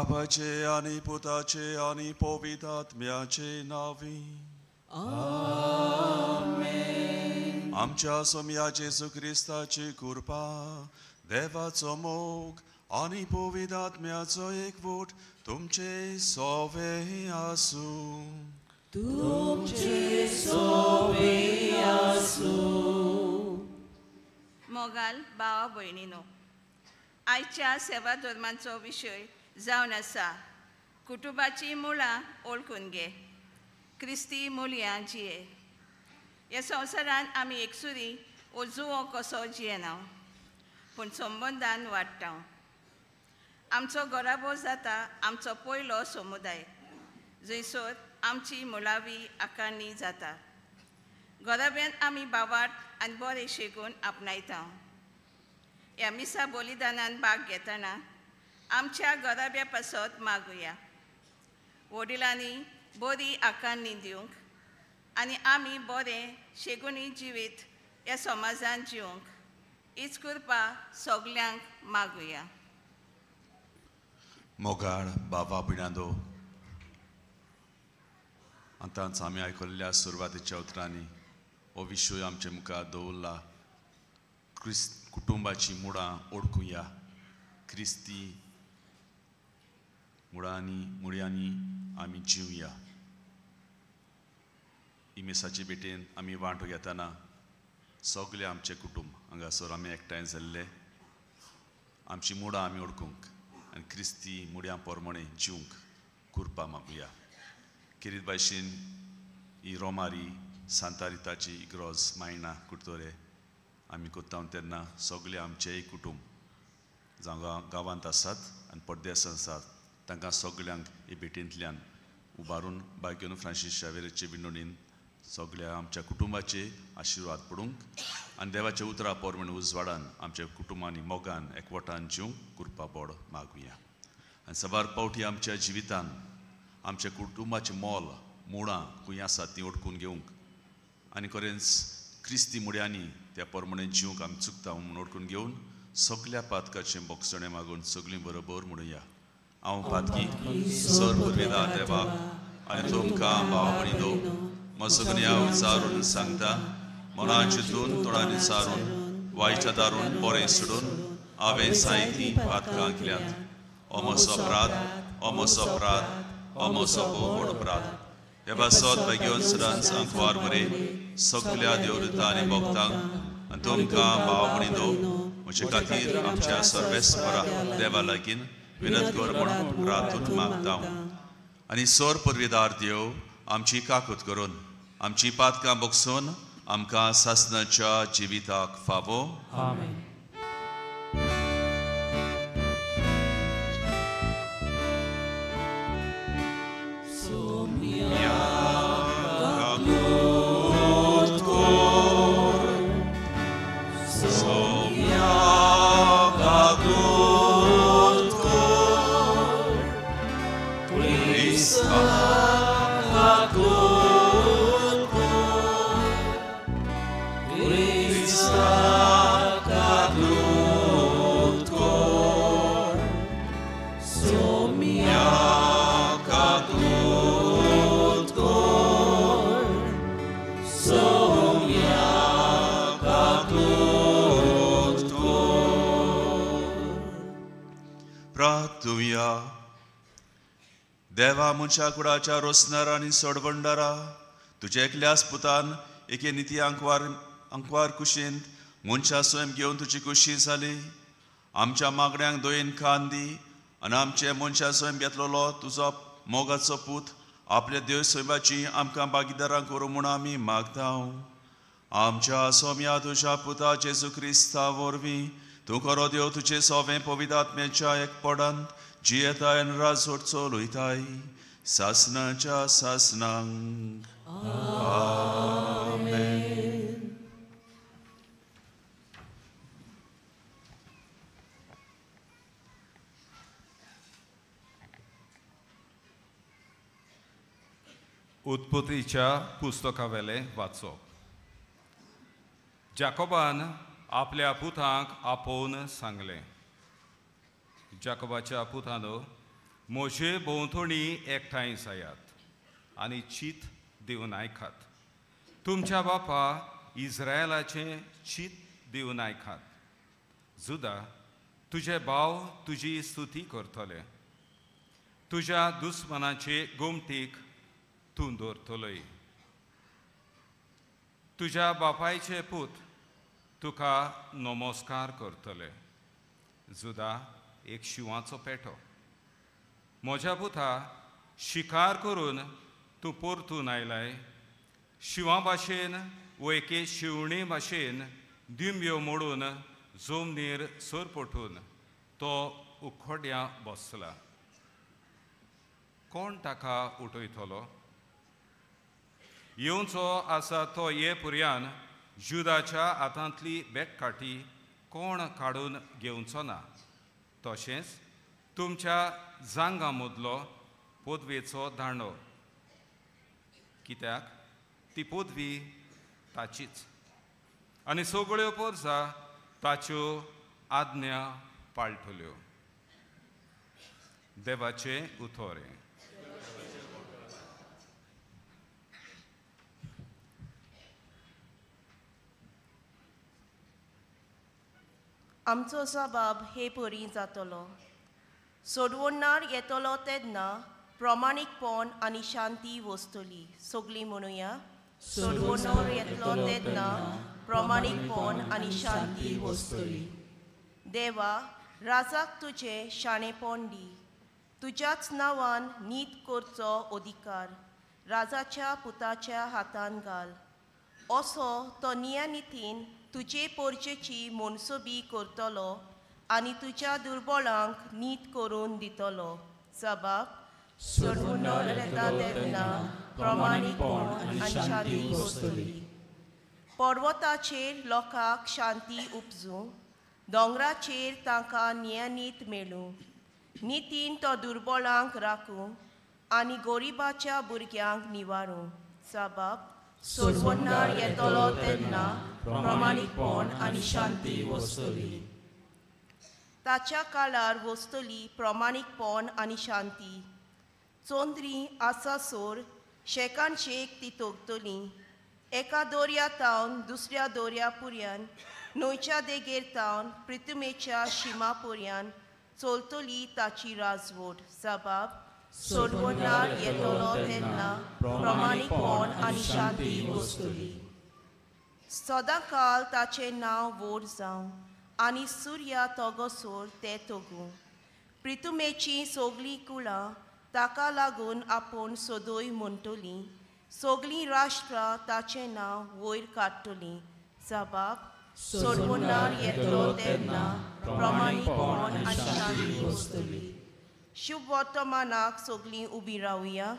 बापाचे आणि पुताचे आणि पवित्रात्म्याचे नावी आमेन. आमच्या सोम्या येशू ख्रिस्ताची कृपा, देवाचो मोग आणि पवित्रात्म्याचो एकवट तुमचे सोवे आसू. तुमचे सोवे आसू. मोगाल भावा भयणीनो, आयच्या सेवा धर्मांचो विशय जावन आसा कुटुंबाची मुळां ओळखून घे, क्रिस्ती मुळयां जिये. ह्या संवसारांत आमी एकसुरी वो जुवो कसो जियेना, पूण संबंदान वाडटा. आमचो घराबो जाता आमचो पयलो समुदाय, जंयसर आमची मुळावी आकारणी जाता. घराब्यान आमी बावार्थ आनी बरें शिकून आपणायता. ह्या मिसा बलिदानान भाग घेतना आमच्या घराब्या पासत मागुया. वडिलांनी बरी आकारणी दिवंक आनी आमी बरें शेगुणी जिवीत ह्या समाजान जिवंक हीच कृपा सगल्यांक मागुया. मोगाळ बाबा बिणांदो, आतांच आमी आयकल्ल्या सुरवातीच्या उतरांनी हो विशय आमचे मुखार दवरला. कुटुंबाची मुळां ओळखुया, क्रिस्ती मुळयांनी आमी जिवया. इमेसाचे भेटेन आमी वांटो घेतना सगळे आमचे कुटुंब हांगासर आमी एकठांय जाल्ले, आमची मुळां आमी ओळखूंक आनी क्रिस्ती मुळ्यां पोरमणे जिवंक कृपा मागुया. किरीत भाशेन ही रोमारी सांता रिताची इग्रोज मायना कुर्तोरे आमी कोत्ता तेन्ना सगळे आमचेय कुटुंब जावं गांवांत आसात आनी परदेसांत आसात तांकां सगळ्यांक हे भेटेंतल्यान उबारून बागेवन फ्रांसीस शावेराचे विणवणेन सगळ्या आमच्या कुटुंबाचे आशिर्वाद पडूंक आनी देवाच्या उतरा पोरमण उजवाडान आमच्या कुटुंबांनी मोगान एकवटान जिवंक कृपा बोड मागुया. आनी सवार पावटी आमच्या जिवितान आमच्या कुटुंबाचें मोल मुळां खंय आसात तीं ओळखून घेवंक आनी खरेंच क्रिस्ती मुळ्यांनी त्या पोरमणे जिवंक आमी चुकता म्हूण ओळखून घेवन सगल्या पातकाचें बोगसणें मागून सगळीं बरोबर म्हणुया. हांव पातकी सर पुर्वेदार देवाक आनी तुमकां भाव भयणीनो मसगण्या विचारून सांगता, मना चिंतून तोंडांनी सारून वायच्या दारून बरें सोडून हांवें जायतीं पातकां केल्यात. हो म्हजो अपराध, हो म्हजो अपराध, हो म्हजो व्हड अपराध. हे बासत बेगीन सदांच सांगवार बरें सगल्या देवदूतां आनी भक्तांक आनी तुमकां भाव भयणीनो म्हजे खातीर आमच्या सर्वेस्परा देवा लागीं विनत कर म्हणून रातून मागता. आनी सर पुर्वेदार देव आमची काकूत करून आमची पातकां बोगसून आमकां सासणाच्या जिविताक फावो. आमेन. देवा मनशा कुडाच्या रोसनार आनी सोडवंडारा तुजे एकल्याच पुतान एके निती अंकवार कुशींत मनशा स्वयं घेवन तुजी कुशी जाली. आमच्या मागण्यांक दोयेन खान दी आनी आमचे मनशा स्वयं घेतलेलो तुजो मोगाचो पूत आपल्या देव स्वयंबाची आमकां भागीदारां करूं म्हूण आमी मागता. आमच्या सोम्या तुज्या पुता जेजू क्रिस्ता वरवीं तूं खरो देव तुजे सोवें पवित्रात्म्याच्या एकपडांत जियेताय आनी राजवट चलयताय सासणाच्या सासणांक. आमेन. उत्पत्तीच्या पुस्तकावेले वाचप. जाकोबान आपल्या पुतांक आपोवन सांगलें, जाकोबाच्या पुतानो, म्हजे भोंवतणी एकठांय जायात आनी चीत दिवन आयकात. तुमच्या बापा इस्रायलाचें चीत दिवन आयकात. जुदा, तुजे भाव तुजी स्तुती करतले. तुज्या दुस्मनाचे गोमतीक तूं दवरतलोय. तुज्या बापायचे पूत तुका नमस्कार करतले. जुदा एक शिवाचो पेटो. म्हज्या पुता शिकार करून तूं परतून आयलाय. शिवा भाशेन वो एके शिवणे भाशेन दिंब्यो मोडून जमनीर सरपटून तो उखड्या बसला. कोण ताका उठयतलो? येवचो आसा तो ये पर्यान जुदाच्या हातांतली बेटकाठी कोण काडून घेवचो ना. तशेंच तुमच्या जांगा मदलो पदवेचो दांडो, कित्याक ती पदवी ताचीच आनी सगळ्यो परजा ताच्यो आज्ञा पाळटल्यो. देवाचे उतोरे. आमचो सबाब हे परी जातलो. सोडवणार येतलो तेन्ना प्रामाणीकपण आनी शांती वस्तली. सगळीं म्हणुया, सोडवणार येतलो तेन्ना प्रामाणीकपण आनी शांती वस्तली. देवा, राजाक तुजे शाणेपण दी. तुज्याच नांवान नीत करचो अधिकार राजाच्या पुताच्या हातान घाल. असो तो नियनितीन तुजे पोरचेची मनसुबी करतलो आनी तुज्या दुर्बळांक नीत करून दितलो. सबाब, सोडवणार येता तेन्ना प्रामाणीकपण आनी शांती वस्तली. पर्वताचेर लोकांक शांती उपजूं, दोंगराचेर तांकां नियनीत मेळूं. नितीन तो दुर्बळांक राखूं आनी गरिबाच्या भुरग्यांक निवारूं. सबाब, सोडवणार येतलो तेन्ना प्रामाणीकपण आनी शांती वस्तली. ताच्या काळार वस्तली प्रामाणीकपण आनी शांती. चोंद्री आसा सोर शेकान शेक ती तोगतली. एका दोर्या तावन दुसऱ्या दोर्या पर्यान, न्हंयच्या देगेर तावन पृथ्वीच्या शिमा पर्यान चलतली ताची राजवट. सबाब, सोडवणार येतलो तेन्ना प्रामाणीकपण आनी शांती वस्तली. सदांकाल ताचें नांव व्हड जावं आनी सुर्या तोगोसोर ते तोगूं. पृथ्वीची सगळीं कुळां ताका लागून आपूण सोदोय म्हणटलीं. सगळीं राष्ट्रां ताचें नांव वयर काडटलीं. सबाब, सोडवणार येतलो तेन्ना प्रामाणीकपण आनी शांती वस्तली. शुभ वर्तमानाक सगळीं उबी रावया.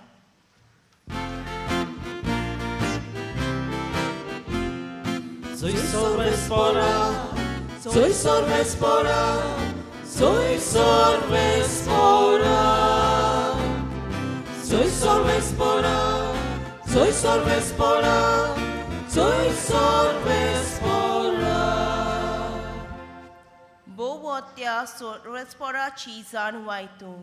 Soy sorvespora, soy sorvespora, soy sorvespora, soy sorvespora, soy sorvespora, soy sorvespora. बोवत्या सोर्वेस्पोराची जाण वायतूं.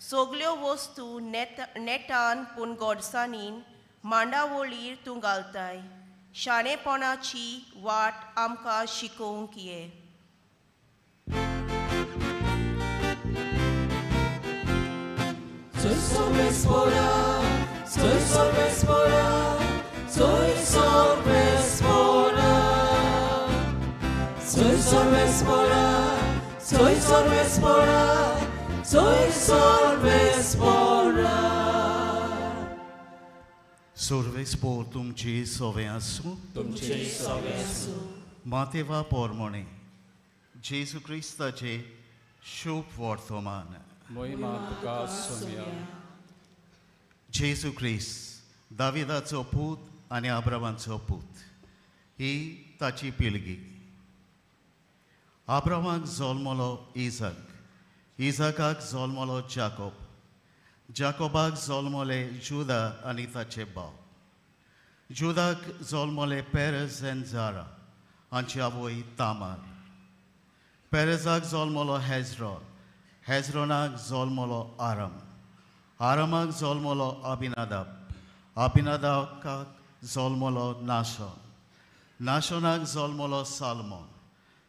सगल्यो वस्तू नेटान पूण गोडसाणीन मांडावळीर तूं घालताय. शाणेपणाची वाट आमकां शिकोवंक ये. Soy sorvespora, soy sorvespora, soy sorvespora, soy sorvespora, soy sorvespora, soy sorvespora. Sorvespor तुमची सोवे आसूं. तुमचे सवे आसूं. मातेवा पोरमोणे जेजू क्रिस्ताचे शुभ वर्तमान. मोहिमा तुका सोम्या. जेजू क्रिस्त दाविदाचो पूत आनी आब्रामाचो पूत ही ताची पिळगी. आब्रामाक जल्मलो इजाक, इजाकाक जल्मलो जाकोब, जाकोबाक जल्मले जुदा आनी ताचे भाव. जुदाक जल्मले पेरेज आनी जारा हांची आवय तामार. पेरेजाक जल्मलो हेजरॉन, हेजरोनाक जल्मलो आराम, आरामाक जल्मलो अभिनादाब, अभिनादाबाक जल्मलो नाशोन, नाशोनाक जल्मलो सालमोन,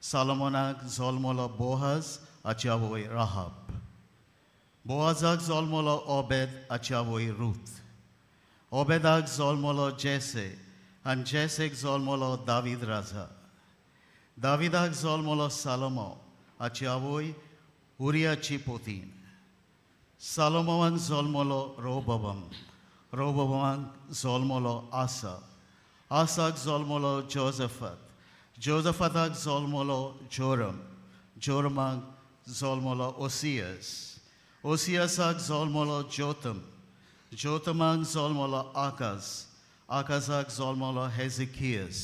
सालमोनाक जल्मलो बोआज हाची आवय राहाब, बोआजाक जल्मलो ओबेद हाची आवय रूथ, ओबेदाक जल्मलो जेसे आनी जेसेक जल्मलो दावीद राजा, दाविदाक जल्मलो सालोमो हाची आवय उरियाची पोतीन, सालोमोवाक जल्मलो रोबोबाम, रोबोबामाक जल्मलो आसा, आसाक जल्मलो जोसेफात, जोसेफाताक जल्मलो जोरम, जोरमाक जल्मलो ओसियास, ओसियासाक जल्मलो जोतम, जोतमाक जल्मलो आकाज, आकाजाक जल्मलो हेजिकियास,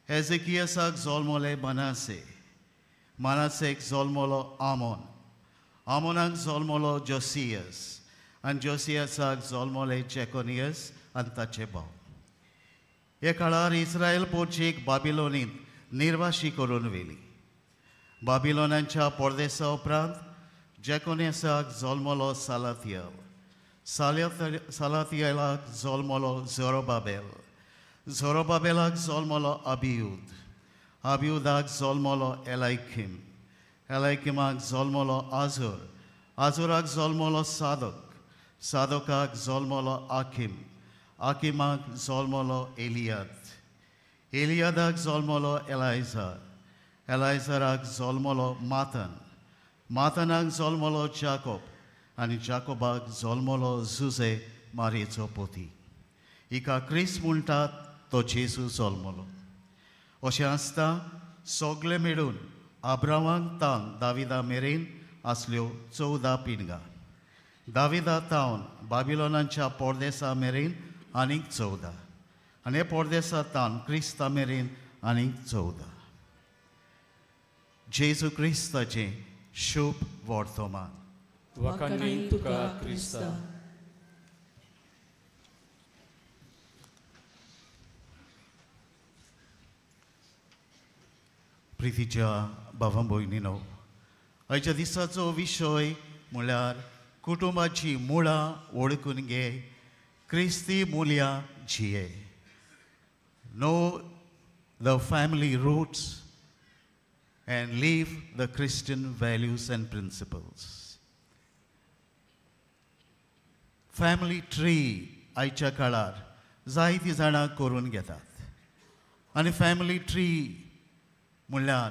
हेजिकियासाक जल्मले मनासे, मनासेक जल्मलो आमोन, आमोनाक जल्मलो जोसियास, आनी जोसियासाक जल्मले जेकोनियास आनी ताचे भाव. हे काळार इस्रायल पोरचीक बाबिलोनींत निर्वाशी करून व्हेली. बाबिलोनाच्या परदेसा उपरांत जेकोनियासाक जल्मलो सालातियल, सालातियेलाक जल्मलो झोरोबाबेल, झोरोबाबेलाक जल्मलो अबियूद, अबियूदाक जल्मलो एलायकिम, एलायकिमाक जल्मलो आजोर, आजोराक जल्मलो सादोक, सादोकाक जल्मलो आकिम, आकिमाक जल्मलो एलियाद, एलियादाक जल्मलो एलायजार, एलायजाराक जल्मलो मातन, मातनाक जल्मलो जाकोब आनी जाकोबाक जल्मलो जुजे मारयेचो पोती. हिका क्रिस्त म्हणटात तो जेजू जल्मलो. अशें आसता सगळे मेळून अब्रामाक तावन दाविदा मेरेन आसल्यो 14 पिळगा, दाविदा तावन बाबिलोनाच्या परदेसा मेरेन आनीक 14, आनी हे परदेसा तावन क्रिस्ता मेरेन आनीक 14. जेजू क्रिस्ताचें शुभ वर्तमान. वखणी तुका क्रिस्ता. प्रितीच्या भावां भयणीनो, आयच्या दिसाचो विशय म्हळ्यार कुटुंबाची मुळां ओळखून घे, क्रिस्ती मुळां जिये. Know the family roots and live the Christian values and principles. Family tree आयच्या काळार जायतीं जाणां करून घेतात आनी फॅमिली ट्री म्हणल्यार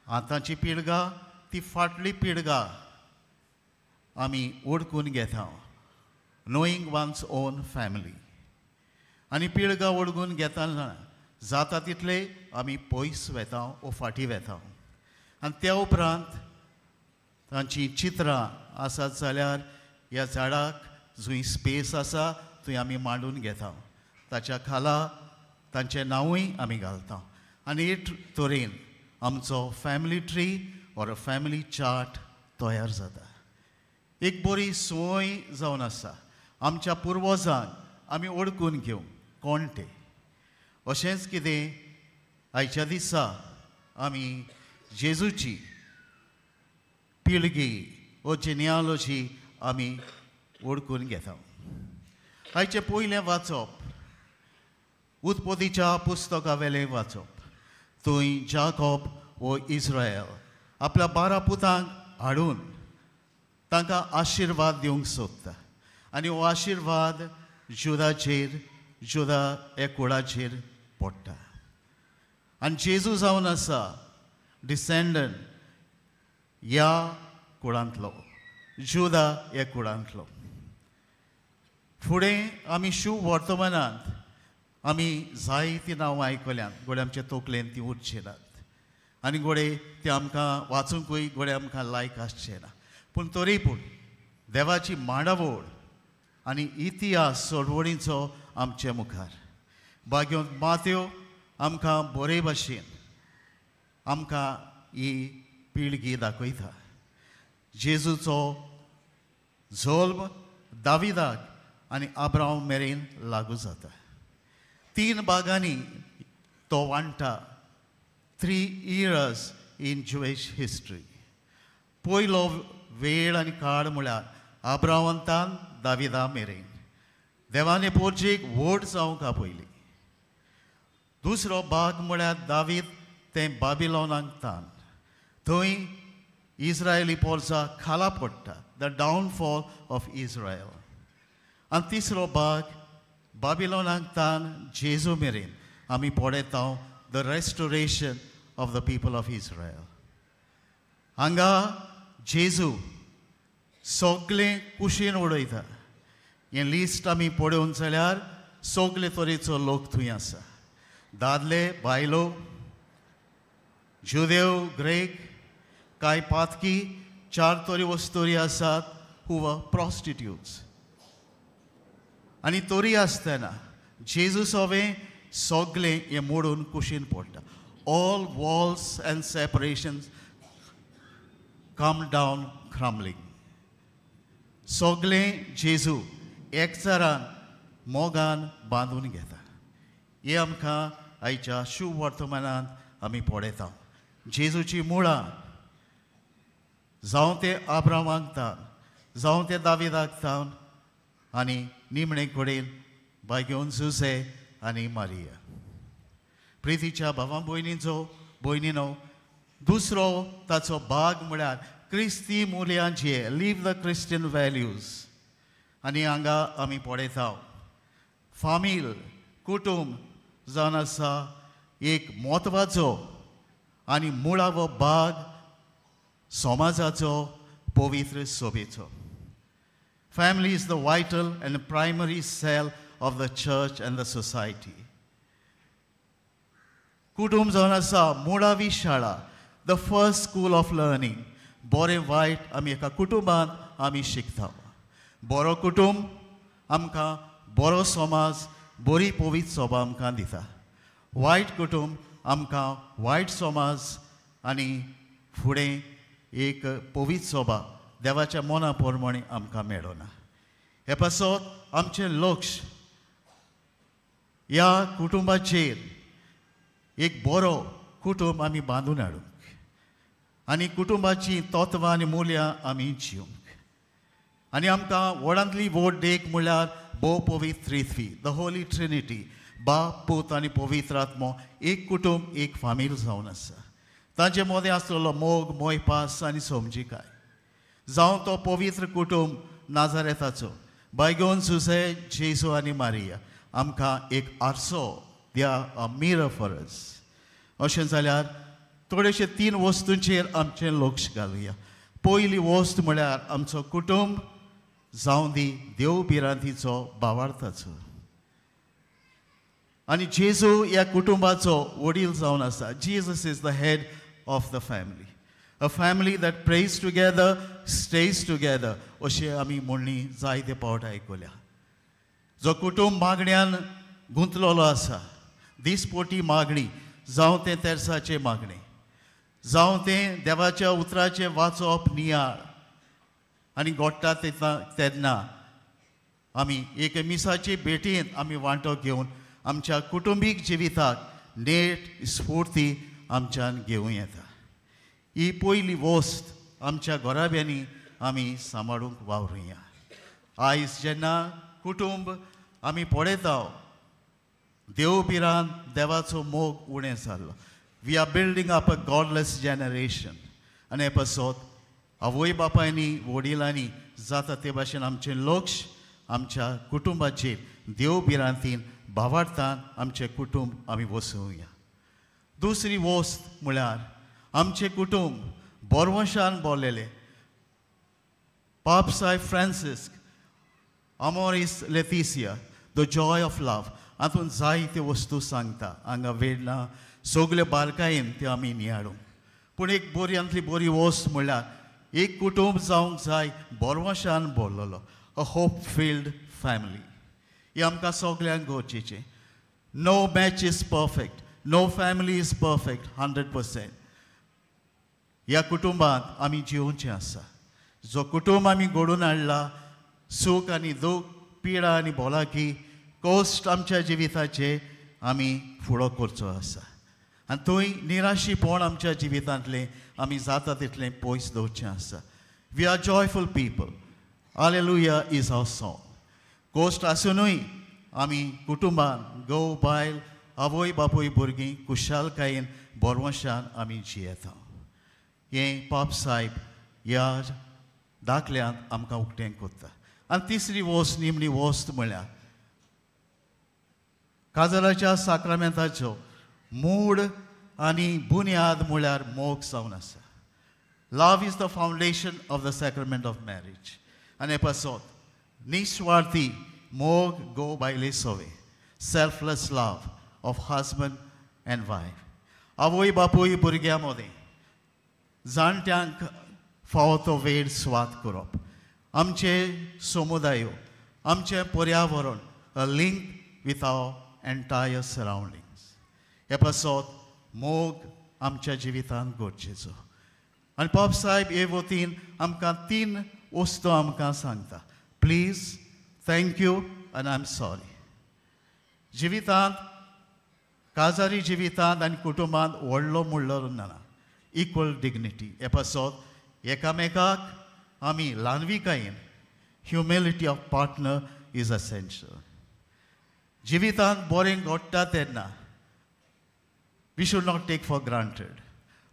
आतांची पिळगा ती फाटली पिळगा आमी ओळखून घेता, नोईंग वन्स ओन फॅमिली. आनी पिळगा ओळखून घेतना जाता तितले आमी पयस वेता वो फाटीं वेता, आनी त्या उपरांत तांची चित्रां आसात जाल्यार ह्या झाडाक जंय स्पेस आसा थंय आमी मांडून घेता, ताच्या खाला तांचें नांवूय आमी घालता, आनी हे तरेन आमचो family tree or a family chart तयार जाता. एक बरी संवय जावन आसा आमच्या पुर्वजांक आमी ओळखून घेवंक कोण ते. अशेंच कितें आयच्या दिसा आमी जेजूची पिळगी वो जेनियालॉजी आमी ओळखून घेता. आयचें पयलें वाचप उत्पत्तीच्या पुस्तका वेलें वाचप. थंय जाकोब वो इस्रायल आपल्या 12 पुतांक हाडून तांकां आशिर्वाद दिवंक सोदता, आनी हो आशिर्वाद जुदाचेर, जुदा हे कुळाचेर पडटा. आनी जेजू जावन आसा डिसेंडंट ह्या कुळांतलो, जुदा ह्या कुळांतलो. फुडें आमी शुभ वर्तमानांत आमी जायतीं नांवां आयकल्यांत, घोडे आमचे तोकलेन तीं उरचीं नात, आनी घोडे ते आमकां वाचूंकूय घोडे आमकां लायक आसचे ना. पूण तरी पूण देवाची मांडावळ आनी इतिहास सोडवणीचो आमचे मुखार बाग्योंत माथ्यो आमकां बरे भाशेन आमकां ही पिळगी दाखयता. जेजूचो जल्म दाविदाक आनी अब्राहम मेरेन लागू जाता. 3 भागांनी तो वांटा. 3 eras in Jewish history. पयलो वेळ आनी काळ म्हळ्यार आब्राहमांतान दाविदा मेरेन देवान पोरचेक व्हड जावंक आपयली. दुसरो भाग म्हळ्यार दावीद तें बाबिलोनाक तान थंय इस्रायली पोरसां खाला पडटा, द डावनफॉल ऑफ इस्रायल. आनी तिसरो भाग बाबिलोनाक तान जेजू मेरेन आमी पळयता the restoration of the people of Israel. हांगा जेजू सगळें कुशीन उडयता. हें लिस्ट आमी पळोवन जाल्यार सगळे तरेचो लोक थंय आसा. दादले बायलो, जुदेव, ग्रेक, कांय पातकी, 4 तरी वस्तोरी आसात हू वर प्रॉस्टिट्यूट्स. आनी तरी आसतना जेजू सवें सगळें हें मोडून कुशीन पडटा. ऑल वॉल्स एंड सेपरेशन्स कम डावन क्रम्बलिंग. सगळें जेजू एकचारान मोगान बांदून घेता. हें आमकां आयच्या शुभ वर्तमानांत आमी पळयता. जेजूची मुळां जावं ते आब्राहमाक तान, जावं ते दाविदाक तान, आनी निमणे कडेन बायगेवन जुसे आनी मारिया. प्रितीच्या भावां भयणीनो, दुसरो ताचो भाग म्हळ्यार क्रिस्ती मुल्यांचे लीव द क्रिस्टियन वॅल्यूज. आनी हांगा आमी पळयता फामील कुटुंब जावन आसा एक म्हत्वाचो आनी मुळावो भाग समाजाचो पवित्र सोबेचो. Family is the vital and primary cell of the church and the society. कुटुंब जावन आसा मुळावी शाळा, the first school of learning. बरें वायट आमी एका कुटुंबांत आमी शिकता. बरो कुटुंब आमकां बरो समाज, बरी पवित्र सभा आमकां दिता. वायट कुटुंब आमकां वायट समाज आनी फुडें एक पवित्र सभा देवाच्या मना प्रमाणे आमकां मेळना. हे पासत आमचें लक्ष ह्या कुटुंबाचेर एक बरो कुटुंब आमी बांदून हाडूंक आनी कुटुंबाची तत्वां आनी मुल्यां आमी जिवंक. आनी आमकां व्हडांतली व्हड देख म्हळ्यार भोव पवित्र त्रित्वी, द होली ट्रिनिटी, बाप, पूत आनी पवित्र आत्मो, एक कुटुंब, एक फामील जावन आसा. तांचे मदें आसलेलो मोग, मोयपास आनी समजिकाय. जावं तो पवित्र कुटुंब नाजारेताचो बायगेवन जुसे, जेजू आनी मारिया आमकां एक आरसो, they are a mirror for us. अशें जाल्यार थोडेशे 3 वस्तूंचेर आमचें लक्ष घालुया. पयली वस्त म्हळ्यार आमचो कुटुंब जावं दी देव बिरांतीचो भावार्थाचो. आनी जेजू ह्या कुटुंबाचो वडील जावन आसा. Jesus is the head of the family. A family that praise together, stage together, अशें आमी म्हणणी जायते फावट आयकल्या. जो कुटुंब मागण्यांन गुंतलेलो आसा, दिसपोटी मागणी, जावं तें तेर्साचें मागणें, जावं तें देवाच्या उतराचें वाचप नियाळ आनी घोडटा तेन्ना आमी एक मिसाचे भेटेंत आमी वांटो घेवन आमच्या कुटुंबीक जिविताक नेट स्फूर्ती आमच्यान घेवं येता. ही पयली वस्त आमच्या घोराब्यांनी आमी सांबाळूंक वावरुया. आयज जेन्ना कुटुंब आमी पळयता देव बिरान देवाचो मोग उणें जाल्लो. We are building up a godless generation. आनी हे पासत आवय बापायनी वडिलांनी जाता ते भाशेन आमचें लक्ष आमच्या कुटुंबाचेर देव बिरांतीन भावार्थान आमचें कुटुंब आमी वसोवया. दुसरी वस्त म्हळ्यार आमचें कुटुंब बोरवंशान भरलेलें. पाप साय Francis, amorous लेतिसिया, the Joy of लव, हातूंत जायत्यो वस्तू सांगता. हांगा वेळ ना सगळ्यो बारकायेन त्यो आमी नियाळू. पूण एक बऱ्यांतली बरी वस्त म्हळ्यार एक कुटुंब जावंक जाय बोरवंशान भरलेलो, अ होप फिल्ड फॅमिली. ही आमकां सगळ्यांक गरजेचें. No match is perfect, no family is perfect 100%. ह्या कुटुंबांत आमी जिवचें आसा. जो कुटुंब आमी घडोवन हाडला, सूख आनी दूख, पिडा आनी भोलाकी, कश्ट आमच्या जिविताचे आमी फुडो करचो आसा. आनी थंय निराशीपण आमच्या जिवितांतलें आमी जाता तितलें पयस दवरचें आसा. We are joyful people. Hallelujah is our song. गोष्ट आसूनय आमी कुटुंबान घोव बायल आवय बापूय भुरगीं कुशालकायेन बोरवंशान आमी जियेता. हें पाप साहेब ह्या दाखल्यांत आमकां उक्तें कोत्ता. आनी तिसरी वस्त निमणी वस्त म्हळ्यार काजराच्या साक्रामेंताचो मूड आनी बुन्याद म्हळ्यार मोग जावन आसा. Love is the foundation of the sacrament of marriage. आनी हे पासत निस्वार्थी मोग गो बायले सोवे. Selfless love of husband and wife. आवय बापूय भुरग्यां मदें जाणट्यांक फावो तो वेळ स्वाद करप. आमचे समुदायो, आमचें पर्यावरण, a link with our entire surroundings. हे पासत मोग आमच्या जिवितांत गरजेचो. आनी पाप साहेब हे वतीन आमकां 3 वस्तू आमकां सांगता. प्लीज, थँक यू आनी आय एम सॉरी. जिवितांत, काजारी जिवितांत आनी कुटुंबांत व्हडलो म्हणलो ना. Equal dignity. हे पासत एकामेकाक आमी ल्हानविकायेन, humility of partner is essential. जिवितांत बरें घडटा तेन्ना we should not take for granted.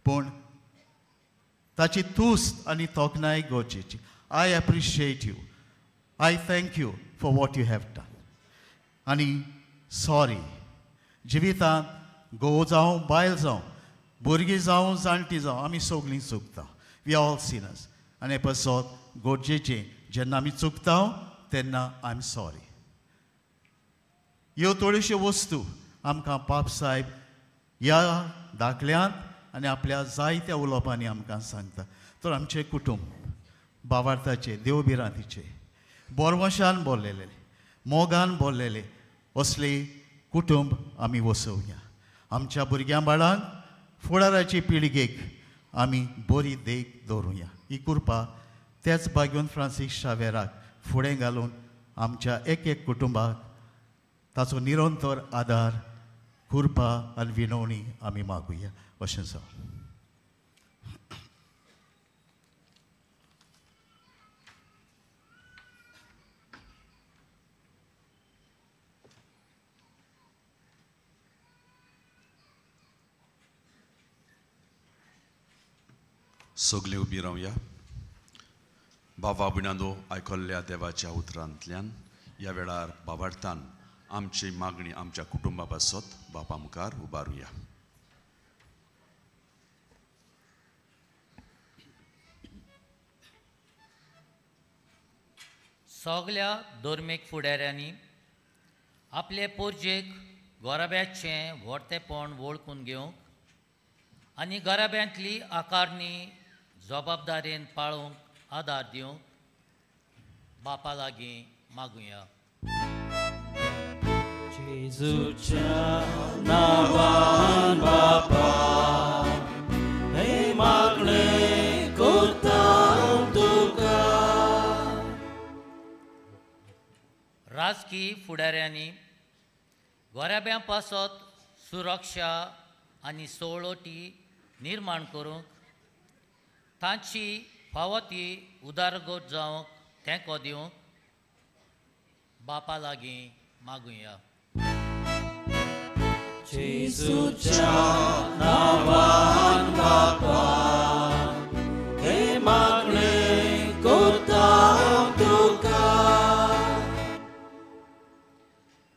पूण ताची तुस्त आनी तोखणाय गरजेची. I appreciate you. I thank you for what you have done. आनी सॉरी. जिवितांत घोव जावं बायल जावं, भुरगीं जावं जाणटी जावं, आमी सगळीं चुकता. We are all sinners. आनी हे पासत गरजेचें जेन्ना आमी चुकता तेन्ना आय एम सॉरी. ह्यो थोड्योश्यो वस्तू आमकां पाप साहेब ह्या दाखल्यांत आनी आपल्या जायत्या उलोवपांनी आमकां सांगता. तर आमचें कुटुंब भावार्थाचें, देवबिरांतीचें, बोरवंशान भरलेलें, मोगान भरलेलें असलें कुटुंब आमी वसोवया. आमच्या भुरग्यां बाळांक, फुडाराचे पिळगेक आमी बरी देख दवरुया. ही कृपा तेच भाग्यवन फ्रांसीस शावेराक फुडें घालून आमच्या एक कुटुंबाक ताचो निरंतर आदार, कृपा आनी विनवणी आमी मागुया. अशें जावं. सगळीं उबी रावया. बाबा भयणांनो, आयकल्ल्या देवाच्या उतरांतल्यान ह्या वेळार बाबार्थान आमची मागणी आमच्या कुटुंबा पासत बापा मुखार उबारुया. सगल्या धर्मीक फुडाऱ्यांनी आपले पोरजेक गोराब्याचें व्हडतेपण वळखून घेवंक आनी गोराब्यांतली आकारणी जबाबदारेन पाळूंक आदार दिवंक बापा लागीं मागुया. जेजूच्या नांवान बापा, हे मागणें करता तुका. राजकी फुडाऱ्यांनी गोराब्यां पासत सुरक्षा आनी सवलती निर्माण करूंक, तांची फावो ती उदारगत जावंक तेंको दिवंक बापा लागीं मागुया. जेजूच्या नांवान बापा, हे मागणें करता तुका.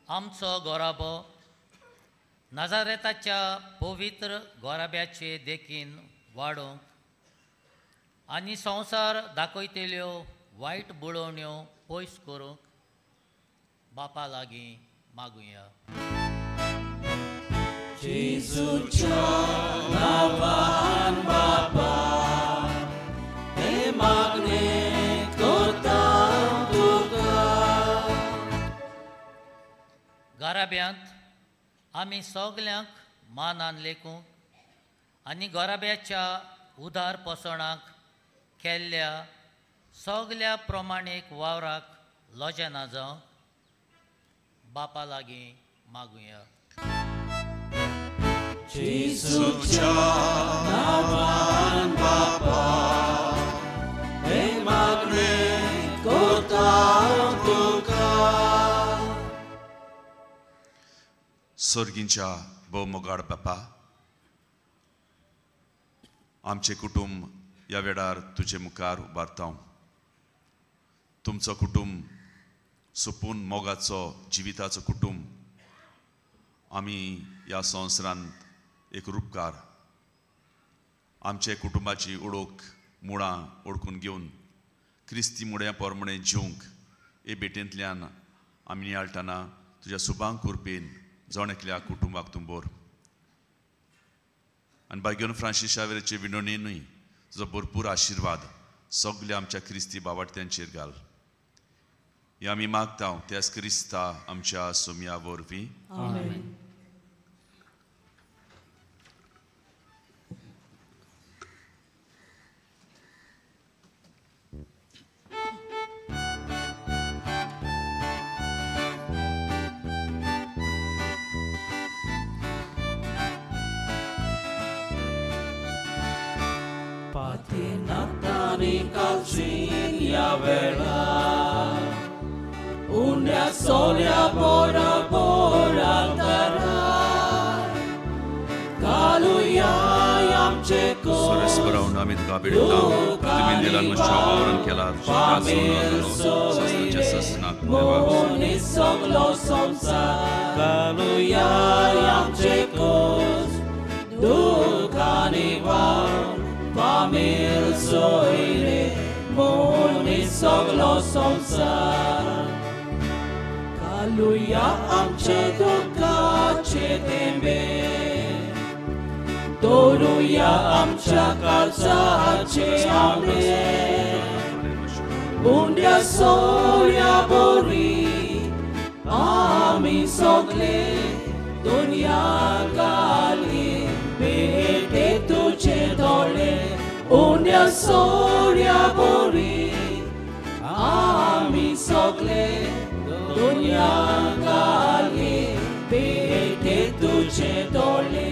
आमचो गोराबो नाजारेताच्या पवित्र गोराब्याचे देखीन वाडोवंक आनी संवसार दाखयतल्यो वायट बुळवण्यो पयस करूंक बापा लागीं मागुया. जेजूच्या नांवान बापा, हे मागणें करता तुका. गोराब्यांत आमी सगल्यांक मानान लेखूंक आनी गोराब्याच्या उदार पोसणाक केल्ल्या सगल्या प्रमाणीक वावराक लोजेना जावंक बापा लागीं मागुया. जेजूच्या नांवान बापा, हे सर्गींच्या भोवमोगाड बापा, आमचे कुटुंब ह्या वेळार तुजे मुखार उबारता. तुमचो कुटुंब सुपून मोगाचो जिविताचो कुटुंब आमी ह्या संवसारांत एक रूपकार. आमचे कुटुंबाची ओळख मुळां ओळखून घेवन क्रिस्ती मुळ्या पोरमणे जिवंक हे भेटेंतल्यान आमी नियाळटना तुज्या सुभांग कुरपेन जावन एकल्या कुटुंबाक तूं बोर. आनी भाग्योन फ्रांसीस शावेराचे विणवणेनूय तुजो भरपूर आशिर्वाद सगल्या आमच्या क्रिस्ती बावार्थ्यांचेर घाल. हे आमी मागता त्याच क्रिस्ता आमच्या सोम्या वरवीं. आमेन. Calcin ya vela Unia solia bora bora tara Kaluya yam cheko Soresperaun amit kabirta Timidilan mushawaran kelar Sasnacha sasnak Moni soglo somsa Kaluya yam cheko Dukanival Pamil soire Moni soglo somsar Kaluya amche dokache tembe Doruya amcha kalsache ame Undia soria bori Ami sogle Dunya gali Bete tuche dole Unia soria bori Ami sogle Dunya gali Bete tuche dole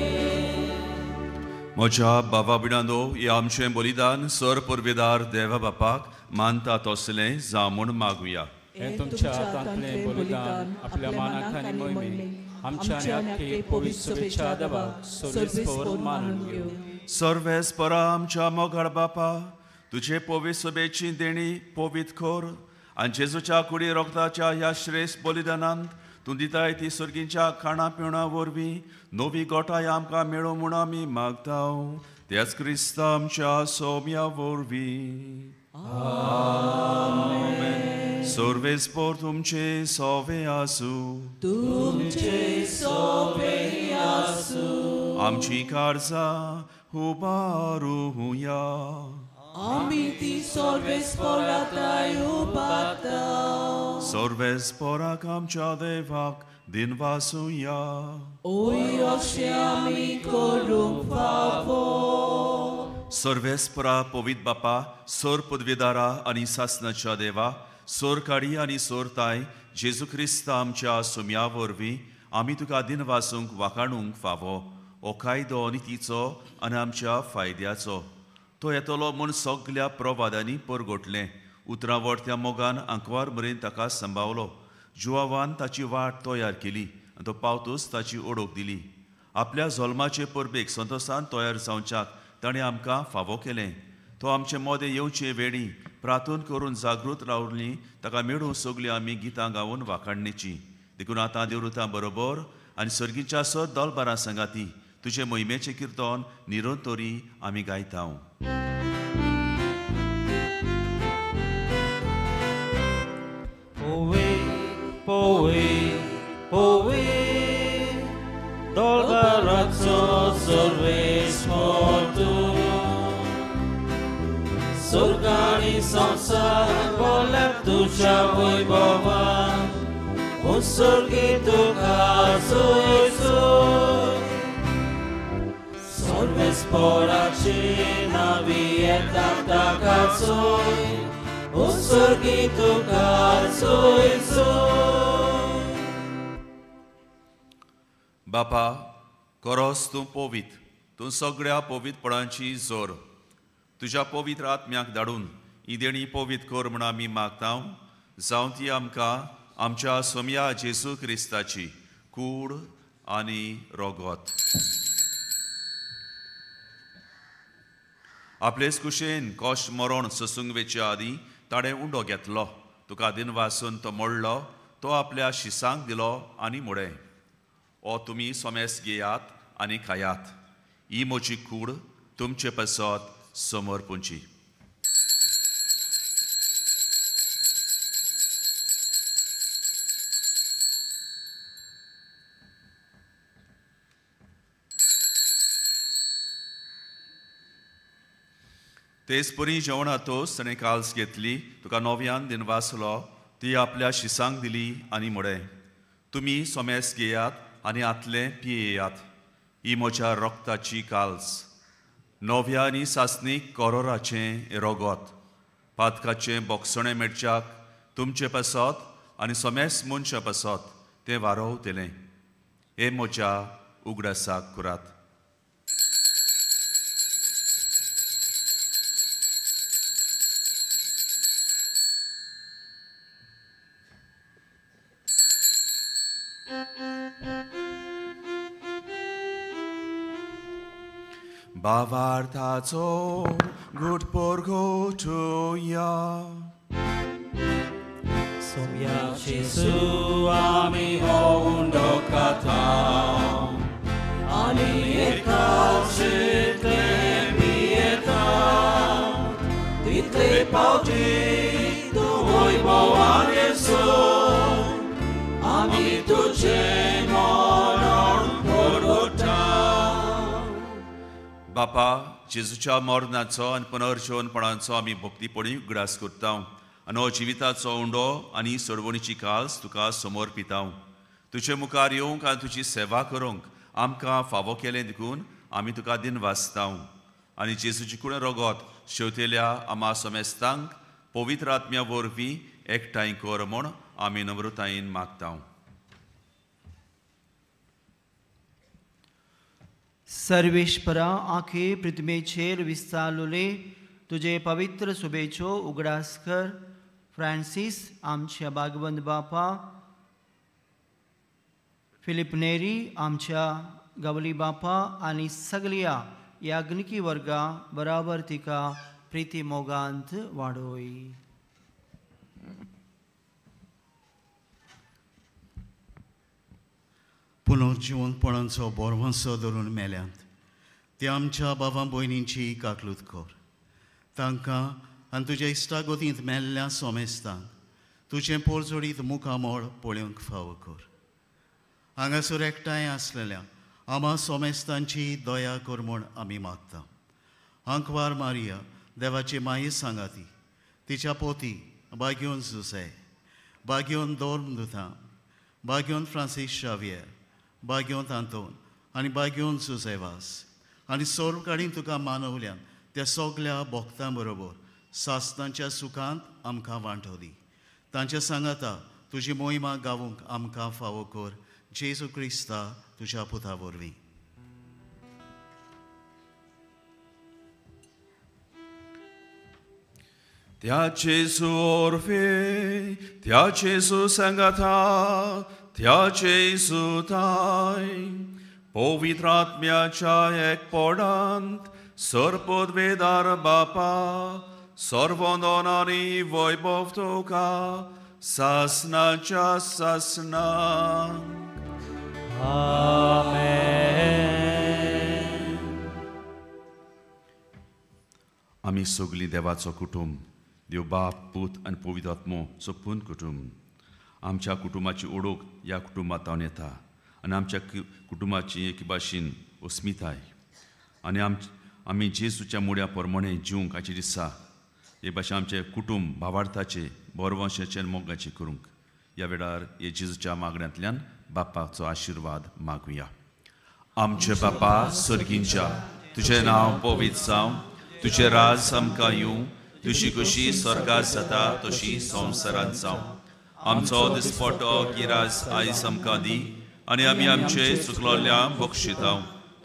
Moja baba binando या आमचे बलिदान sir परवेदार देवा बापाक मानता तसले जामून मागुया. हे तुमच्या हातांतले बलिदान आपल्या मानाखाने मोहिमे आमच्या आख्खे पवित्र सभेच्या आदाराक सर्वेस्पर मानून घेऊ. सर्वेस्परा आमच्या मोगाळ बापा तुझे पवित्र सभेची देणी पवित्र खोर आनी जेजूच्या कुडी रोगताच्या ह्या श्रेष्ठ बलिदानांत तूं दिताय ती सर्गींच्या खाणा पिवणा वरवीं नवी गोठाय आमकां मेळो म्हूण आमी मागता. त्याच क्रिस्ता आमच्या सोम्या वरवीं. आमेन. सर्वेस्पर तुमचे सोवे आसूं. तुमचे सोवे आसूं. आमची काळजां उबारुया. आमी ती सर्वेस्पराताय उबारता. सर्वेस्पराक आमच्या देवाक दिनवासुया. ओय अशें आमी करूंक फावो. सर्वेस्परा पवित्र बापा सोर पदवीदारा आनी सासनाच्या देवा सोर काडी आनी सोरताय जेजू क्रिस्त आमच्या सोम्या वरवीं आमी तुका दिनवासूंक वाखाणूंक फावो. हो कायदो नितीचो आनी आमच्या फायद्याचो. तो येतलो म्हूण सगल्या प्रवादांनी परगोटलें. उतरावट मोगान आंकवार मेरेन ताका सांबावलो. जुवावान ताची वाट तयार केली आनी तो पावतूच ताची ओळख दिली. आपल्या जल्माचे परबेक संतोशान तयार जावच्याक ताणें आमकां फावो केलें. तो आमचे मोदे येवचे वेळी प्रार्थना करून जागृत रावली ताका मेळून सगळीं आमी गितां गावून वाखाणणेची. देखून आतां देवृतां बरोबर आनी सर्गीच्या सद दलबारां सांगाती तुजे मोहिमेचें किर्तन निरंतरी आमी गायता. Poe, poe, dolgarazzo sorves mortu. Surgani samsar bolep tuja voibova, un surgitu kasui sui. Sorves poraci navieta takazui. Usurgitu kalsui sui. बापा करोस तूं पवित. तूं सगळ्या पवित्रपणाची जोर तुज्या पवित्र आत्म्याक धाडून ही देणी पवित्र कर म्हूण आमी मागता. जावं ती आमकां आमच्या सोम्या जेजू क्रिस्ताची कूड आनी रोगोत. आपलेच कुशेन कोश्ट मरोण ससूंक वेचे आदीं ताणें उंडो घेतलो. तुका दिन वासून तो मोडलो. तो आपल्या शिसांक दिलो आनी मुडे. ओ तुमी सोमेस घेयात आनी खायात. ही म्हजी कूड तुमचे पासत समोर पोंची. तेच परी जेवणातोच ताणें काल्स घेतली. तुका नव्यान दिन वासलो. ती आपल्या शिसांक दिली आनी मुडे. तुमी सोमेस घेयात आनी आतले पियेयात. ही म्हज्या रोगताची काल्स. नव्या आनी सासणीक कोरोराचें रोगोत. पातकाचें बोगसणें मेडच्याक तुमचे पासत आनी सोमेस मनशा पासत तें वारोवतलें. हे म्हज्या उगडासाक कुरात. Bavartazo good porgotuja. Som jak Jesu ami hondo katao. Ani ekal te pieta. Title pauti tu hoi boan Jesu. Ami tuce moron porgota. बापा जेजूच्या मरणाचो आनी पुनर्जीवनपणाचो आमी भक्तीपणी उगडास करता. आनी हो जिविताचो उंडो आनी सोडवणीची काल्स तुका समोर पिता. तुजे मुखार येवंक आनी तुजी सेवा करूंक आमकां फावो केलें देखून आमी तुका दिन वाचता. आनी जेजूची कुण रोगोत शेवतेल्या आमा सोमेस्तांक पवित्र आत्म्या वरवीं एकठांय कर म्हूण आमी नम्रतायेन मागता. सर्वेश्वरा आखे पृथ्वीचेर विस्तारलोले तुजे पवित्र सुबेचो उगडास कर. फ्रांसीस आमच्या भागवंत बापा, फिलिप नेरी आमच्या गवली बापा आनी सगळ्या याज्ञिकी वर्गा बराबर तिका प्रिती मोगांत वाडोय. पुनर्जीवनपणाचो बोरवंसो धरून मेल्यांत ते आमच्या भावां भयणींची काकलूत कर. तांकां आनी तुज्या इश्टागोतींत मेल्ल्या सोमेस्तांक तुजें पोरजोडीत मुखामोळ पळोवंक फावो कर. हांगासर एकठांय आसलेल्या आमा सोमेस्तांची दया कर म्हूण आमी मागता. आंकवार मारिया देवाची माये सांगाती, तिच्या पोती बाग्योन जुसे, बाग्योन दोर्म दुता, बाग्योन फ्रांसीस शावियर, बाग्योन आंतोन आनी बाग्योन जुसेवास आनी सोर्व काडीन तुका मानवल्यान त्या सगल्या भोगतां बरोबर सासणांच्या सुखांत आमकां वांटो दी. तांच्या सांगाता तुजी मोहिमा गावूंक आमकां फावो कर. जेजू क्रिस्ता तुज्या पुता वरवीं. त्या जेजू ओरफे, त्या जेजू सांगाता, त्या जेजू ताय, पवित्र आत्म्याच्या एकपणांत सर्पदवेदार बापा, सर्वोंदोन आनी वैभव तुका सासणाच्या सासणांक. आमेन. आमी सगळीं देवाचो कुटुंब, देव बाप, पूत आनी पवित्र आत्मो सोपून कुटुंब. आमच्या कुटुंबाची ओळख ह्या कुटुंबांत हांव येता आनी आमच्या कुटुंबाची एके भाशेन अस्मिताय आनी आमी जेजूच्या मुड्या प्रमाणे जिवंक हाचे दिसा हे भाशेन आमचे कुटुंब भावार्थाचे बोरवंशाचे मोगाचे करूंक ह्या वेळार हे जेजूच्या मागण्यांतल्यान बापाचो आशिर्वाद मागुया. आमचे बापा सर्गींच्या, तुजें नांव पवित्र जावं, तुजें राज आमकां येवं, तुजी कशी स्वर्गांत जाता तशी संवसारांत जावं. आमचो दिसपट्टो गिराज आयज आमकां दी आनी आमी आमचे चुकलोल्यांक बक्षिता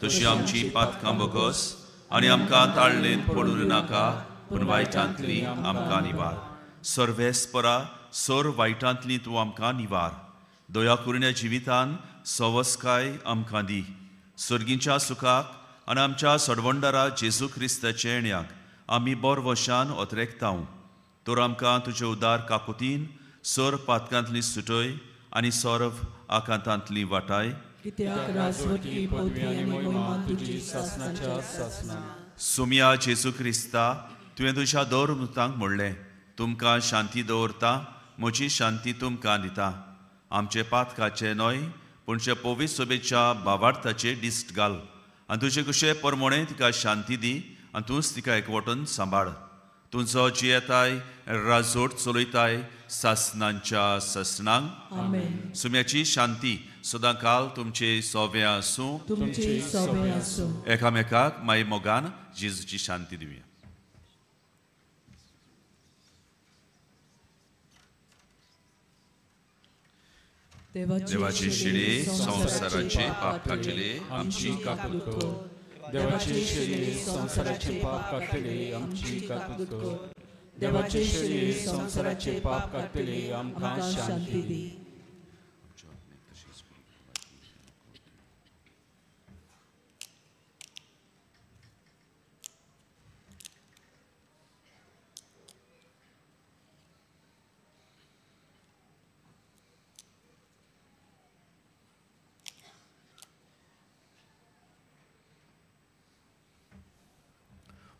तशी आमची पातकां बगस आनी आमकां ताळणेंत पडूं नाका पूण वायटांतली आमकां निवार. सर्वेस्परा सर वायटांतली तूं आमकां निवार. दया करून ह्या जिवितान सवस्काय आमकां दी. सर्गींच्या सुखाक आनी आमच्या सडवंडरा जेजू क्रिस्ताचे येण्याक आमी बोरवशान ओतरेकताव. तर आमकां तुजे उदार काकुतीन सर पातकांतली सुटय आनी सोरव आकांतांतली वाटाय. सुम्या जेजू क्रिस्ता तुवें तुज्या दौरमुतांक म्हणलें, तुमकां शांती दवरता, म्हजी शांती तुमकां दिता. आमचे पातकाचे न्हय पूण पवित्र सोबेच्या भावार्थाचे दिश्ट घाल आनी तुजे कुशे परमणे तिका शांती दी आनी तूंच तिका एकवटून सांबाळ. तुजो जियेताय राजोट चलयताय सासनांच्या ससनांक. सुम्याची शांती सदां काल तुमचे सोबे आसूं. एकामेकाक माई मोगान जेजूची शांती दिवया. देवाची शिडी संवसाराचे पाप काडटले आमची काकूट कर. देवाचे शिडी संवसाराचे पाप काडटले आमची काकूट कर. देवाचे शिडी संवसाराचे पाप काडटले आमकां शांती दी.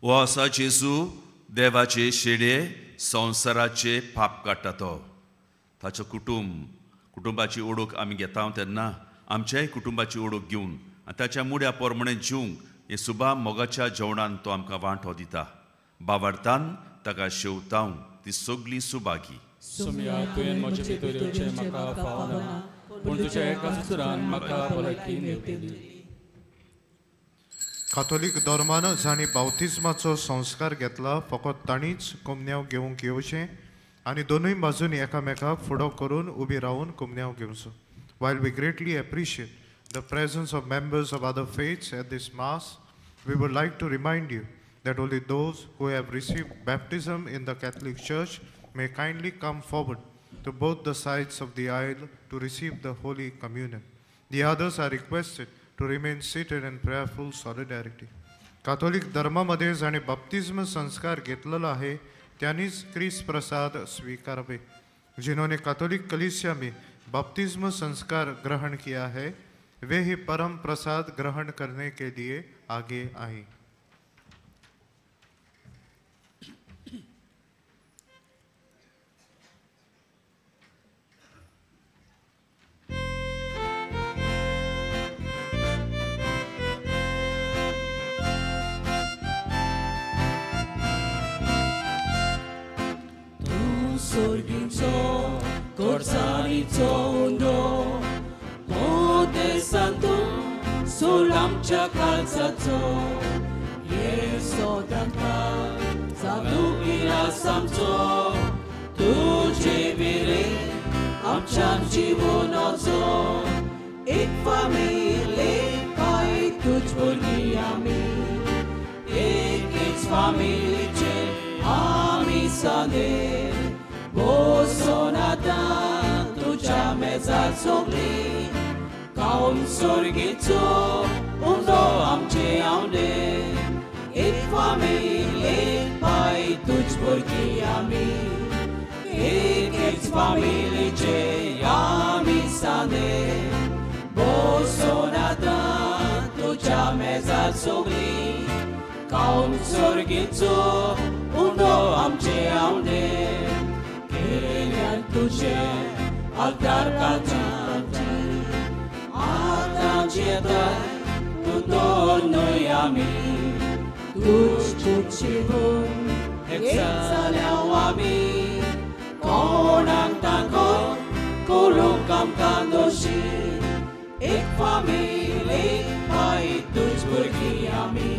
हो आसा जेजू देवाचे शेडे संवसाराचे पाप काडटा तो. ताचो कुटुंबाची ओळख आमी घेता तेन्ना आमच्याय कुटुंबाची ओळख घेवन आनी ताच्या मुड्या पोरमणे जिवंक हे सुबा मोगाच्या जेवणान तो आमकां वांटो दिता. बावार्थान ताका शेवताव ती सगळी सुभागी. सुम्या तुवें म्हजे भितर येवचें म्हाका फावना, पूण तुज्या एकाच उतरान म्हाका पलकी मेळटली. कातोलीक धर्मान जाणी बावतिस्माचो संस्कार घेतला फकत ताणीच कुमन्याव घेवंक येवचें आनी दोनूय बाजूनी एकामेकाक फुडो करून उबी रावन कुमन्याव घेवचो. While we greatly appreciate the presence of members of other faiths at this Mass, we would like to remind you that only those who have received baptism in the Catholic Church may kindly come forward to both the sides of the aisle to receive the Holy Communion. The others are requested to remain seated in prayerful solidarity. Catholic धर्मामध्ये जाणे बपतिस्म संस्कार घेतलेला आहे त्यांनीच ख्रिस्त प्रसाद स्वीकारावे. जिन्होंने Catholic कलीसिया में बपतिस्म संस्कार ग्रहण किया है वे ही परम प्रसाद ग्रहण करने के लिए आगे आए. Sorginzo, Corsanizo undo, Monte Santo, Solamcia calzazo, Yeso tanka, Saduira samco, Tu cevire, Amciam civonozo, Ik famiglie, Pai tuci borghiami, Ik famiglie, Ami sade. Bosonata tucia mezza sogli, caum sorghizo undo amce aunde, ik familie pai tuci borghiami, ik ex familie ami sane. Bosonata tucia mezza sogli, caum sorghizo undo amce aunde. Tuce altar calcianti, altancieta, tutto noi ami, tuci bun, exaleau ami, conang tango, colocam candoshi, ek family, pai tuci burghiami,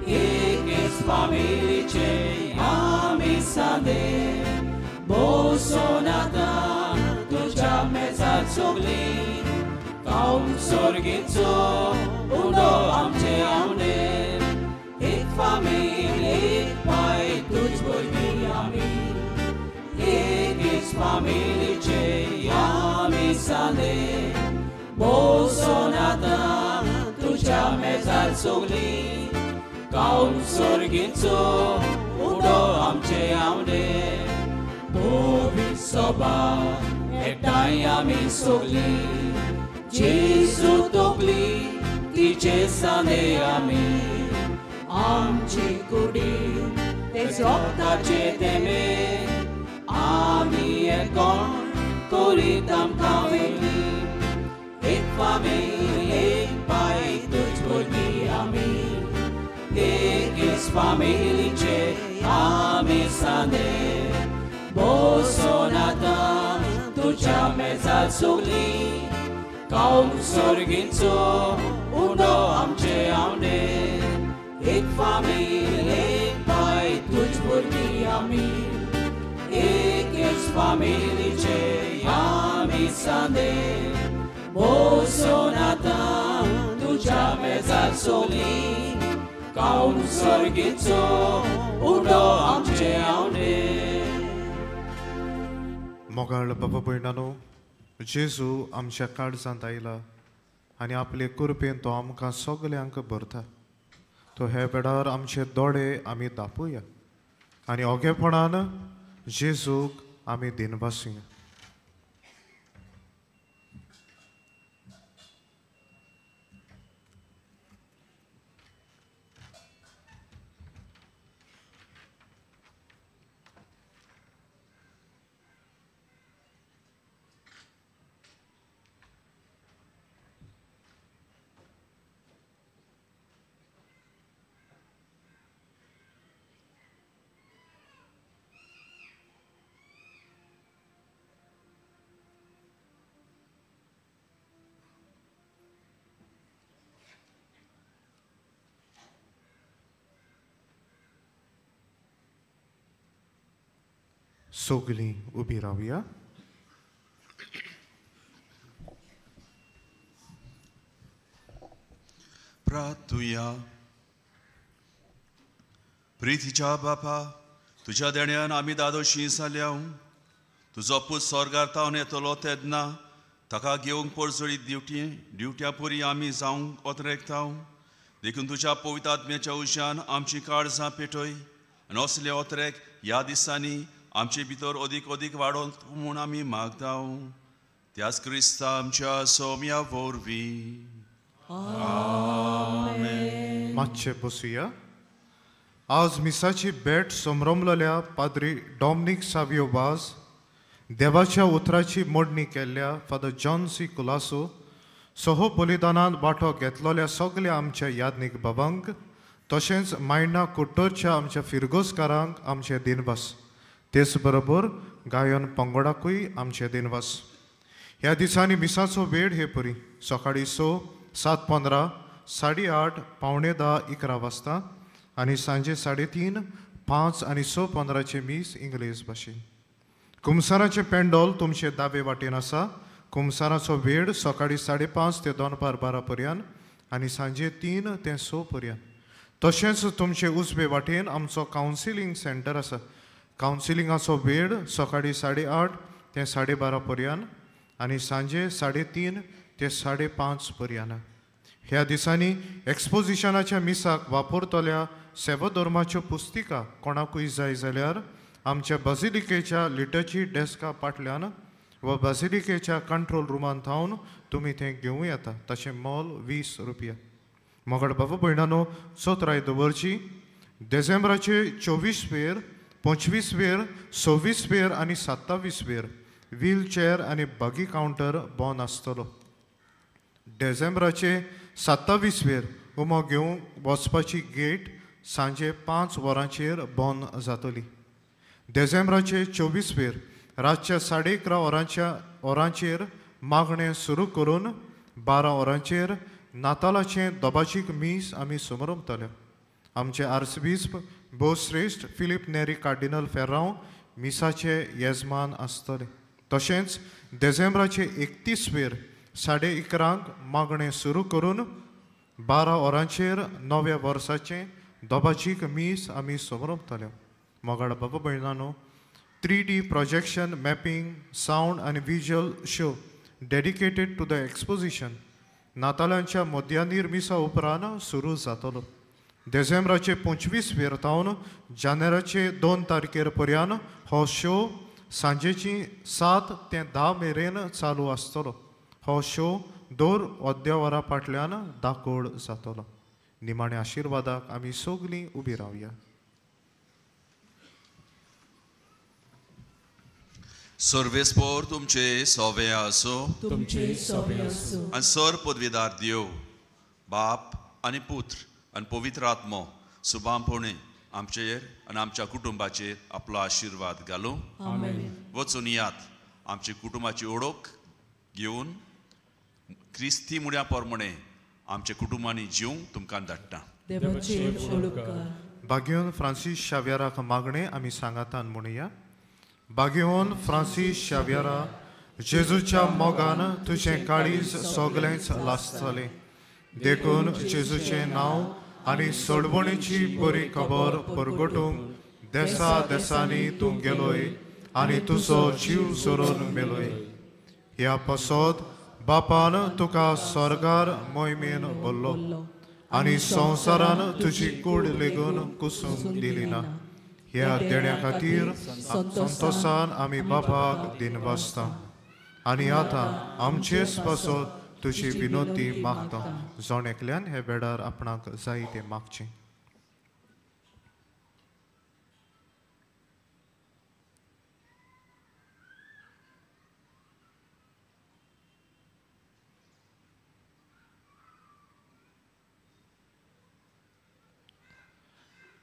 ek ex family ce ami sande. Bosonata, tucia mezza sogli, caum sorghizo, undo amce aunde, ik familie, pai tuci borghiami, ik ex familie ce ami sane. बसून आतां तुज्या मेजार सोगली कावून सोर्गीचो उडो आमचे आवडे धोवी सभा एकठांय आमी सोगली जेजू तोपली तिचे साने आमी आमची कुडी ते रोगताचे तेमे आमी एकूण करीत आमकां वेगळी एक फामील एक पाय तुज भुरगीं आमी एकेच फामिलीचे आमी साने बसून आतां तुज्या मेजार सोगली कावून सोर्गीचो उडो आमचे आवडे एक फामील एक पाय तुज भुरगीं आमी एकेच फामिलीचे आमी साने बसून आतां तुज्या मेजार सोगली कावून सोर्गीचो उडो आमचे आवडे मोगाळ बाबा भयणानो जेजू आमच्या काळजांत आयला आनी आपले कृपेन तो आमकां सगल्यांक भरता तो हे वेळार आमचे दोळे आमी धापुया आनी ओगेपणान जेजूक आमी दिनवासुया सगलीं उबी रावया प्रार्थुया प्रितीच्या बापा तुज्या देण्यान आमी दादोशी जाल्या तुजो पूत स्वर्गार तावन येतलो तेन्ना ताका घेवंक पडसळी ड्युट्या पुरी आमी जावंक ओतरेकता देखून तुज्या पवित्र आत्म्याच्या उज्यान आमची काळजां पेटय आनी असले ओतरेक ह्या दिसांनी आमचे भितर अदीक अदीक वाडोवन म्हूण आमी मागता त्याच क्रिस्ता आमच्या सौम्या वरवीं मातशें बसुया आज मिसाची भेट समरमलेल्या पाद्री डॉमिनिक सावियो वाज देवाच्या उतराची मोडणी केल्ल्या फादर जॉन सी कुलासो सोहो बलिदानांत वांटो घेतलेल्या सगल्या आमच्या यादनीक बाबांक तशेंच मायंडा कुट्टोरच्या आमच्या फिरगोसकारांक आमचे दिनवास तेच बरोबर गायन पंगडाकूय आमचे दिनवास ह्या दिसांनी मिसाचो वेळ हे परी सकाळी 7:15 8:30 9:45 वाजता आनी सांजे 3:30 5 आनी 6:15 मीस इंग्लीश भाशेन कुमसाराचें पेंडॉल तुमचे दावे वाटेन आसा कुमसाराचो वेळ सकाळी 5:30 ते 12:12 पर्यंत आनी सांजे 3 ते 6 पर्यंत तशेंच तुमचे उजवे वाटेन आमचो कावन्सिलींग सेंटर आसा कावन्सिलिंगाचो वेळ सकाळी 8:30 ते 12:30 पर्यंत आनी सांजे 3:30 ते 5:30 पर्यंत ह्या दिसांनी एक्सपोजिशनाच्या मिसाक वापरतल्या सेवाधर्माच्यो पुस्तिका कोणाकूय जाय जाल्यार आमच्या बाजिलिकेच्या लिटरची डेस्का फाटल्यान व बाजिलिकेच्या कंट्रोल रुमान थावन तुमी तें घेवूं येता ताचें मोल 20 रुपया मोगड बाबा भयणानो चोतराय दवरची डिसेंबराचे 24 वेर 25 वेर 26 वेर आनी 27 वेर व्हीलचेअर आनी बगी कावंटर बंद आसतलो डिसेंबराचे 27 वेर उमो घेवंक वचपाची गेट सांजे 5 वरांचेर बंद जातली डिसेंबराचे 24 वेर रातच्या 11:30 वरांचेर मागणें सुरू करून 12 वरांचेर नातालाचें दोबाचीक मीस आमी समरमतले आमचे आर्चबिस्प भोवश्रेश्ठ फिलीप नेरी कार्डिनल फेर्रांव मिसाचे येजमान आसतले तशेंच डिसेंबराचे 31 वेर 11:30 मागणें सुरू करून 12 वरांचेर नव्या वर्साचें दोबाचीक मीस आमी समरमतले मोगाळ बाबा भयणानो 3D प्रोजेक्शन मॅपिंग सावंड आनी visual show dedicated to the exposition नातालांच्या मध्यानीर मिसा उपरांत सुरू जातलो. डिसेंबराचे 25 वेरतावन जानेराचे 2 तारखेर पर्यंत हो शो सांजेची 7 ते 10 मेरेन चालू आसतलो. हो शो दर वद्यावरा फाटल्यान दाखोड जातलो. निमाणे आशिर्वादाक आमी सगळीं उबी रावया. सर्वेस्पोर तुमचे सोवे आसो, तुमचे सोवे आसो. आनी सर पदवीदार देव बाप आनी पुत्र आनी पवित्र आत्मो सुभामपणे आमचेर आनी आमच्या कुटुंबाचेर आपलो आशिर्वाद घालूं. वचून यात आमची कुटुंबाची ओळख घेवन क्रिस्ती मुड्या पोरमणे आमच्या कुटुंबांनी जीवंक तुमकां धाडटा. भाग्यवन फ्रांसीस शाव्याराक मागणे आमी सांगातान म्हणुया. भाग्यवन फ्रांसीस शाव्यारा, जेजूच्या मोगान तुजें काळीज सगळेंच लासतलें. देखून जेजूचें नांव आनी सोडवणेची बरी खबर परगटूंक देसा देसांनी तूं गेलोय आनी तुजो जीव सोडून मेलोय. ह्या पासत बापान तुका स्वर्गार मोहिमेन भरलो आनी संवसारान तुजी कूड लेगून कुसूंक दिली ना. ह्या देण्या खातीर संतोशान आमी बापाक दिनवासता आनी आतां आमचेच पासत तुजी विनोती मागता. जोण एकल्यान हे वेळार आपणाक जाय तें मागचें.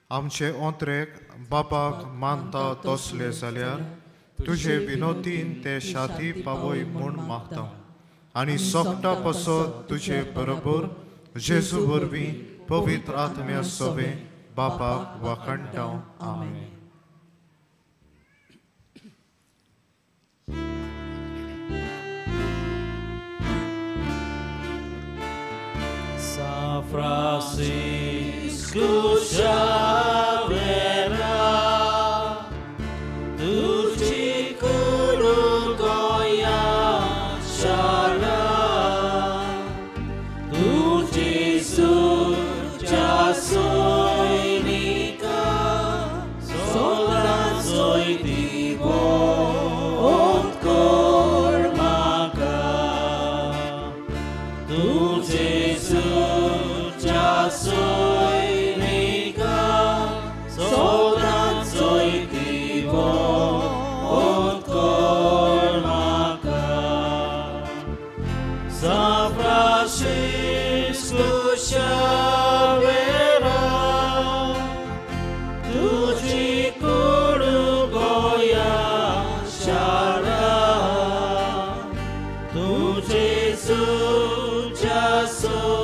आमचे ओंत्रेक बापाक मानता तसले जाल्यार तुजे विनोतीन ते शाती पावय म्हूण मागता आनी सोगटा पासत तुजे बरोबर जेजू वरवीं पवित्र आत्म्या सोबे बापाक वाखणटा. आमेन. San Francisco Xaviera, tutti goya shala, tu Jesus ya soy nica, sola soy divo, otkor maka, tu Jesus ya soy nica, sola soy divo, otkor maka. San Francisco Xaviera, tutti goya shala, tu Jesus ya soy